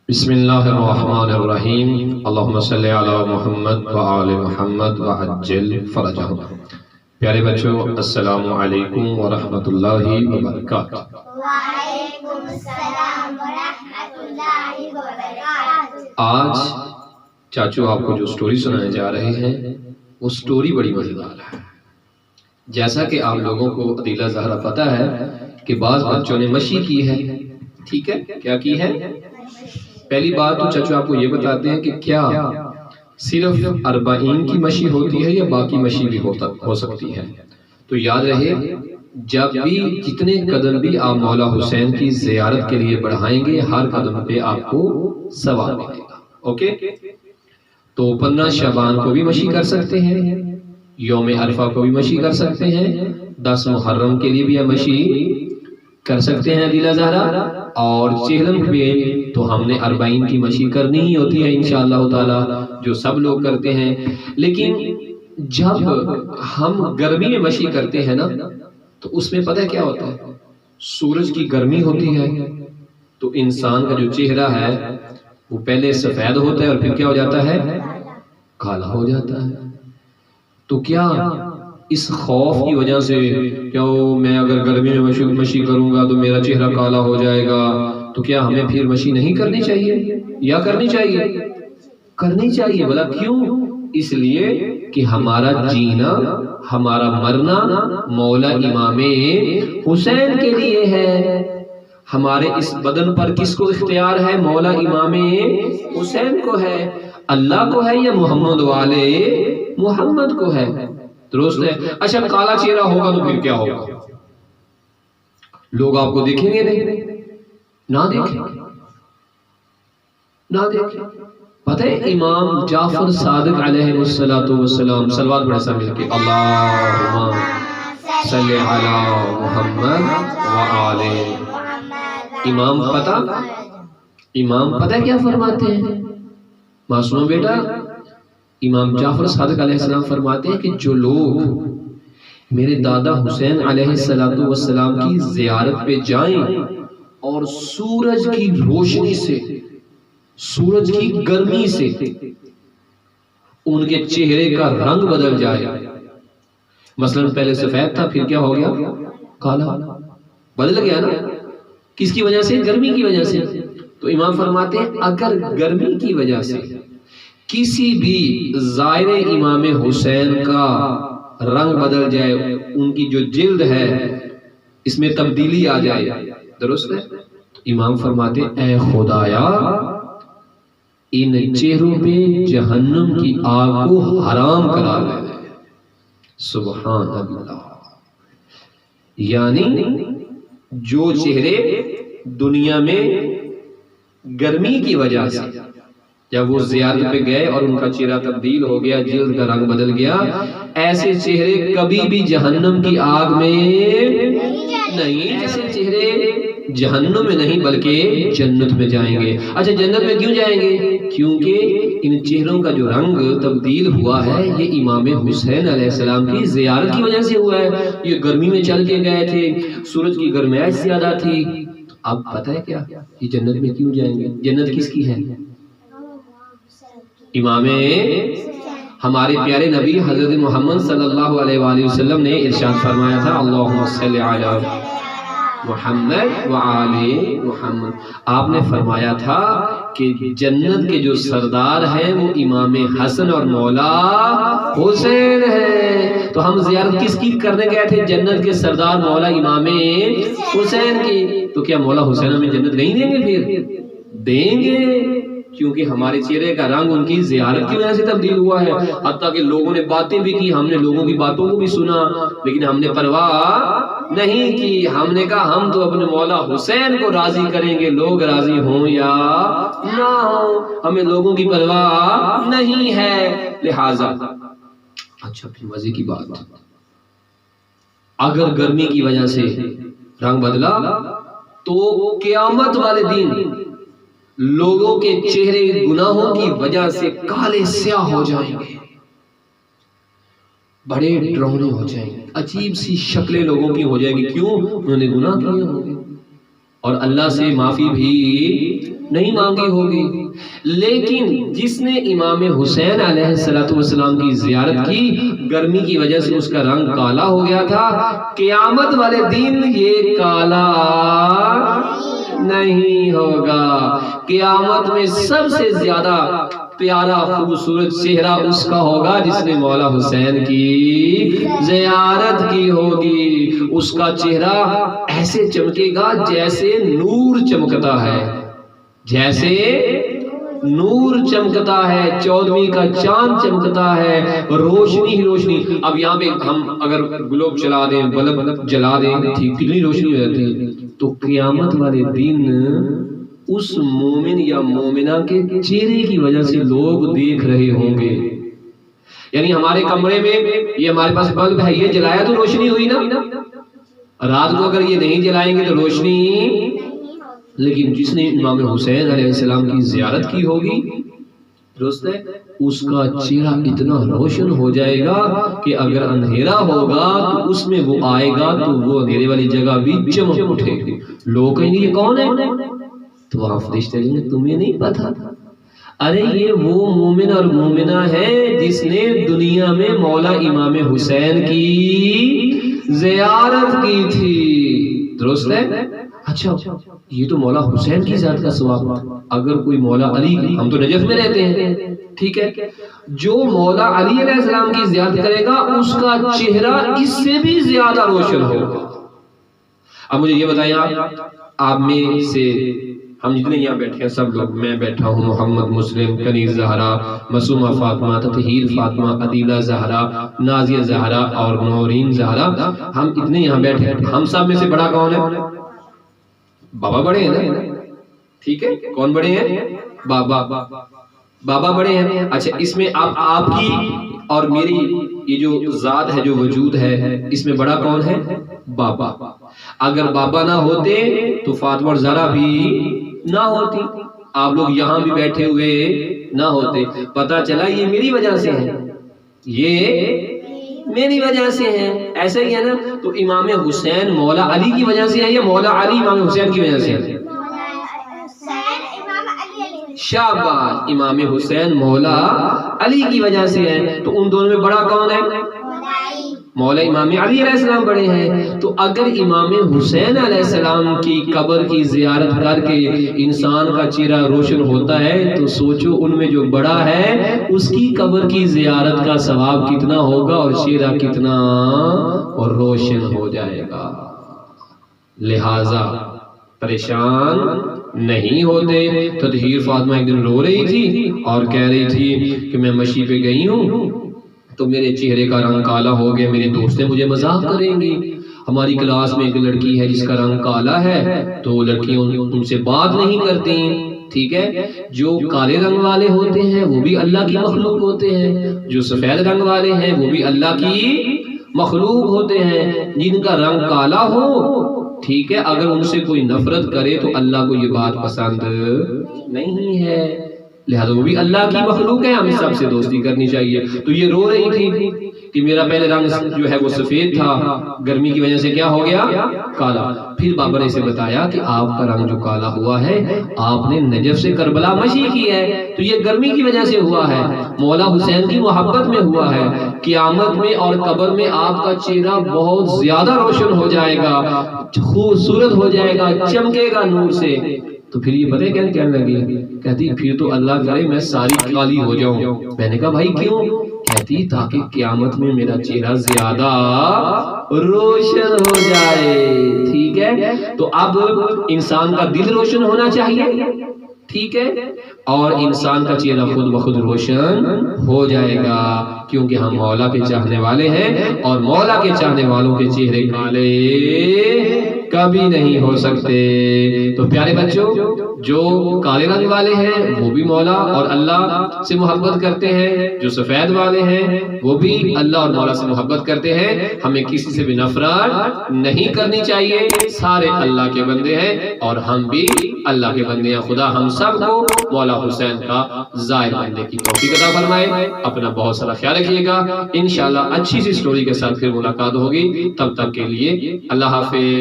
بسم اللہ الرحمن الرحیم اللہم صلی علی محمد وآل محمد وعجل فرجہم۔ پیارے بچوں، السلام علیکم ورحمۃ اللہ وبرکاتہ۔ وعلیکم السلام ورحمۃ اللہ وبرکاتہ۔ آج چاچو آپ کو جو سٹوری سنانے جا رہے ہیں وہ سٹوری بڑی مزیدار ہے۔ جیسا کہ آپ لوگوں کو عدیلہ زہرا پتہ ہے کہ بعض بچوں نے مشی کی ہے، ٹھیک ہے؟ کیا کی ہے؟ پہلی بات تو چاچو آپ کو یہ بتاتے ہیں کہ کیا صرف 40 کی مشی ہوتی ہے یا باقی مشی بھی ہو سکتی ہے؟ تو یاد رہے، جب بھی جتنے قدم بھی آپ مولا حسین کی زیارت کے لیے بڑھائیں گے، ہر قدم پہ آپ کو ثواب ملے گا۔ اوکے؟ تو 15 شعبان کو بھی مشی کر سکتے ہیں، یوم عرفہ کو بھی مشی کر سکتے ہیں، 10 محرم کے لیے بھی مشی کر سکتے ہیں عدیلہ زہرا، اور چہلم پہ تو ہم نے 40 کی مشی کرنی ہی ہوتی ہے انشاءاللہ تعالی، جو سب لوگ کرتے ہیں۔ لیکن جب ہم گرمی میں مشی کرتے ہیں نا، تو اس میں پتہ کیا ہوتا ہے؟ سورج کی گرمی ہوتی ہے تو انسان کا جو چہرہ ہے وہ پہلے سفید ہوتا ہے اور پھر کیا ہو جاتا ہے؟ کالا ہو جاتا ہے۔ تو کیا اس خوف کی وجہ سے کیا میں اگر گرمی میں مشی کروں گا تو میرا چہرہ کالا ہو جائے گا، تو کیا ہمیں پھر مشی نہیں کرنی چاہیے یا کرنی چاہیے؟ کرنی چاہیے۔ بولا کیوں؟ اس لیے کہ ہمارا جینا، ہمارا مرنا مولا امام حسین کے لیے ہے۔ ہمارے اس بدن پر کس کو اختیار ہے؟ مولا امام حسین کو ہے۔ اللہ کو ہے یا محمد والے محمد کو ہے؟ درست ہے۔ اچھا، کالا چہرہ ہوگا تو پھر کیا ہوگا؟ لوگ آپ کو دیکھیں گے نہیں؟ نہ دیکھیں، نہ دیکھیں۔ پتہ ہے امام جعفر صادق علیہ السلام، صلوات پڑھیں سب مل کے، اللہم صلی علی محمد وآل۔ امام پتہ کیا فرماتے ہیں؟ معصوم بیٹا، امام جعفر صادق علیہ السلام فرماتے ہیں کہ جو لوگ میرے دادا حسین علیہ السلام کی زیارت پہ جائیں اور سورج کی روشنی سے، سورج کی گرمی سے ان کے چہرے کا رنگ بدل جائے، مثلا پہلے سفید تھا پھر کیا ہو گیا؟ کالا بدل گیا نا۔ کس کی وجہ سے؟ گرمی کی وجہ سے۔ تو امام فرماتے ہیں اگر گرمی کی وجہ سے کسی بھی زائر امام حسین کا رنگ بدل جائے، ان کی جو جلد ہے اس میں تبدیلی آ جائے، درست ہے؟ تو امام فرماتے ہیں اے خدایا، ان چہروں پہ جہنم کی آگ کو حرام قرار دے۔ سبحان اللہ۔ یعنی جو چہرے دنیا میں گرمی کی وجہ سے جب وہ زیارت پہ گئے اور ان کا چہرہ تبدیل ہو گیا، جلد کا رنگ بدل گیا، ایسے چہرے کبھی بھی جہنم کی آگ میں نہیں، ایسے چہرے جہنم میں نہیں بلکہ جنت میں جائیں گے۔ اچھا، جنت میں کیوں جائیں گے؟ کیونکہ ان چہروں کا جو رنگ تبدیل ہوا ہے یہ امام حسین علیہ السلام کی زیارت کی وجہ سے ہوا ہے۔ یہ گرمی میں چل کے گئے تھے، سورج کی گرمائش زیادہ تھی۔ اب پتہ ہے کیا یہ جنت میں کیوں جائیں گے؟ جنت کس کی ہے؟ امام ہمارے پیارے نبی حضرت محمد صلی اللہ علیہ وآلہ وسلم نے ارشاد فرمایا تھا، اللہم صلی علی محمد وآل محمد۔ آپ نے فرمایا تھا کہ جنت کے جو سردار ہیں وہ امام حسن اور مولا حسین ہیں۔ تو ہم زیارت کس کی کرنے گئے تھے؟ جنت کے سردار مولا امام حسین کی۔ تو کیا مولا حسین ہمیں جنت نہیں دیں گے؟ پھر دیں گے، کیونکہ ہمارے چہرے کا رنگ ان کی زیارت کی وجہ سے تبدیل ہوا ہے۔ حتیٰ کہ لوگوں نے باتیں بھی کی، ہم نے لوگوں کی باتوں کو بھی سنا، لیکن ہم نے پرواہ نہیں کی۔ ہم نے کہا ہم تو اپنے مولا حسین کو راضی کریں گے، لوگ راضی ہوں یا نہ ہوں، ہمیں لوگوں کی پرواہ نہیں ہے۔ لہٰذا اچھا، پھر مزے کی بات، اگر گرمی کی وجہ سے رنگ بدلا تو قیامت والے دن لوگوں کے چہرے گناہوں کی وجہ سے کالے سیاہ ہو جائیں گے، بڑے ڈراؤنے ہو جائیں گے، عجیب سی شکلیں لوگوں کی ہو جائیں گی۔ کیوں؟ انہوں نے گناہ کیے ہوں گے اور اللہ سے معافی بھی نہیں مانگی ہوگی، لیکن جس نے امام حسین علیہ السلام کی زیارت کی، گرمی کی وجہ سے اس کا رنگ کالا ہو گیا تھا، قیامت والے دن یہ کالا نہیں ہوگا۔ قیامت میں سب سے زیادہ پیارا خوبصورت چہرہ اس کا ہوگا جس نے مولا حسین کی زیارت کی ہوگی۔ اس کا چہرہ ایسے چمکے گا جیسے نور چمکتا ہے، جیسے نور چمکتا ہے، 14ویں کا چاند چمکتا ہے، روشنی ہی روشنی۔ اب یہاں پہ ہم اگر گلوب چلا دیں، بلب جلا دیں، کتنی روشنی ہو جاتی ہے۔ تو قیامت والے دن اس مومن یا مومنہ کے چہرے کی وجہ سے لوگ دیکھ رہے ہوں گے۔ یعنی ہمارے کمرے میں یہ ہمارے پاس بلب ہے، یہ جلایا تو روشنی ہوئی نا، رات کو اگر یہ نہیں جلائیں گے تو روشنی، لیکن جس نے امام حسین علیہ السلام کی زیارت کی ہوگی، درست ہے، اس کا چہرہ اتنا روشن ہو جائے گا کہ اگر اندھیرا ہوگا تو اس میں وہ آئے گا تو وہ اندھیرے والی جگہ بھی چمک اٹھے گی۔ لوگ کہیں گے یہ کون ہے؟ تو آپ فرشتے کہیں گے تمہیں نہیں پتا؟ ارے یہ وہ مومن اور مومنہ ہے جس نے دنیا میں مولا امام حسین کی زیارت کی تھی، درست ہے؟ اچھا یہ تو مولا حسین کی ذات کا ثواب، اگر کوئی مولا علی، ہم تو نجف میں رہتے ہیں، ٹھیک ہے، جو مولا علی علیہ السلام کی زیارت کرے گا اس کا چہرہ اس سے بھی زیادہ روشن ہوگا۔ اب مجھے یہ بتائیں، آپ میں سے ہم جتنے یہاں بیٹھے ہیں سب لوگ، میں بیٹھا ہوں، محمد مسلم، کنیز زہرا، معصومہ فاطمہ، تطہیر فاطمہ، عدیلہ زہرا، نازیہ زہرا اور نورین زہرا، ہم اتنے یہاں بیٹھے ہیں، ہم سب میں سے بڑا کون ہے؟ بابا بڑے ہیں نا، ٹھیک ہے، کون بڑے ہیں؟ بابا بڑے ہیں۔ اچھا اس میں آپ کی اور میری یہ جو ذات ہے، جو وجود ہے، اس میں بڑا کون ہے؟ بابا۔ اگر بابا نہ ہوتے تو فاطمہ اور زہرا بھی نہ ہوتی، آپ لوگ یہاں بھی بیٹھے ہوئے نہ ہوتے۔ پتہ چلا یہ میری وجہ سے ہے، یہ میری وجہ سے ہے، ایسا ہی ہے نا۔ تو امام حسین مولا علی کی وجہ سے ہے یا مولا علی امام حسین کی وجہ سے ہے؟ شاباش، امام حسین مولا علی کی وجہ سے ہے۔ تو ان دونوں میں بڑا کون ہے؟ مولا امام علی علیہ السلام بڑے ہیں۔ تو اگر امام حسین علیہ السلام کی قبر کی زیارت کر کے انسان کا چہرہ روشن ہوتا ہے تو سوچو ان میں جو بڑا ہے اس کی قبر کی زیارت کا ثواب کتنا ہوگا اور چہرہ کتنا اور روشن ہو جائے گا۔ لہذا پریشان نہیں ہوتے۔ تطہیر فاطمہ ایک دن رو رہی تھی اور کہہ رہی تھی کہ میں مشی پہ گئی ہوں تو میرے چہرے کا رنگ کالا ہو گیا، میرے دوستیں مجھے مذاق کریں گی۔ ہماری کلاس میں ایک لڑکی ہے جس کا رنگ کالا ہے تو لڑکیاں ان سے بات نہیں کرتی، ٹھیک ہے۔ جو کالے رنگ والے ہوتے ہیں وہ بھی اللہ کی مخلوق ہوتے ہیں، جو سفید رنگ والے ہیں وہ بھی اللہ کی مخلوق ہوتے ہیں۔ جن کا رنگ کالا ہو، ٹھیک ہے، اگر ان سے کوئی نفرت کرے تو اللہ کو یہ بات پسند نہیں ہے، لہذا وہ بھی اللہ کی مخلوق ہے، ہمیں سب سے دوستی کرنی چاہیے۔ تو یہ رو رہی تھی کہ میرا پہلے رنگ جو ہے وہ سفید تھا، گرمی کی وجہ سے کیا ہو گیا؟ کالا۔ پھر بابا نے اسے بتایا کہ آپ کا رنگ جو کالا ہوا ہے آپ نے نجف سے کربلا مشی کی ہے تو یہ گرمی کی وجہ سے ہوا ہے، مولا حسین کی محبت میں ہوا ہے۔ قیامت میں اور قبر میں آپ کا چہرہ بہت زیادہ روشن ہو جائے گا، خوبصورت ہو جائے گا، چمکے گا نور سے۔ تو پھر یہ پتہ ہے کیا کہنے لگی؟ کہتی پھر تو اللہ کرے میں ساری کالی ہو جاؤں۔ میں نے کہا بھائی کیوں؟ کہتی تاکہ قیامت میں میرا چہرہ زیادہ روشن ہو جائے، ٹھیک ہے۔ تو اب انسان کا دل روشن ہونا چاہیے، ٹھیک ہے، اور انسان کا چہرہ خود بخود روشن ہو جائے گا، کیونکہ ہم مولا کے چاہنے والے ہیں اور مولا کے چاہنے والوں کے چہرے کالے کبھی نہیں ہو سکتے۔ تو پیارے بچوں، جو کالے رنگ والے ہیں وہ بھی مولا اور اللہ سے محبت کرتے ہیں، جو سفید والے ہیں وہ بھی اللہ اور مولا سے محبت کرتے ہیں۔ ہمیں کسی سے بھی نفرت نہیں کرنی چاہیے، سارے اللہ کے بندے ہیں اور ہم بھی اللہ کے بندے ہیں۔ خدا ہم سب کو مولا حسین کا زائر بننے کی توفیق عطا فرمائے۔ اپنا بہت سارا خیال رکھیے گا، انشاءاللہ اچھی سی سٹوری کے ساتھ پھر ملاقات ہوگی، تب تک کے لیے اللہ حافظ۔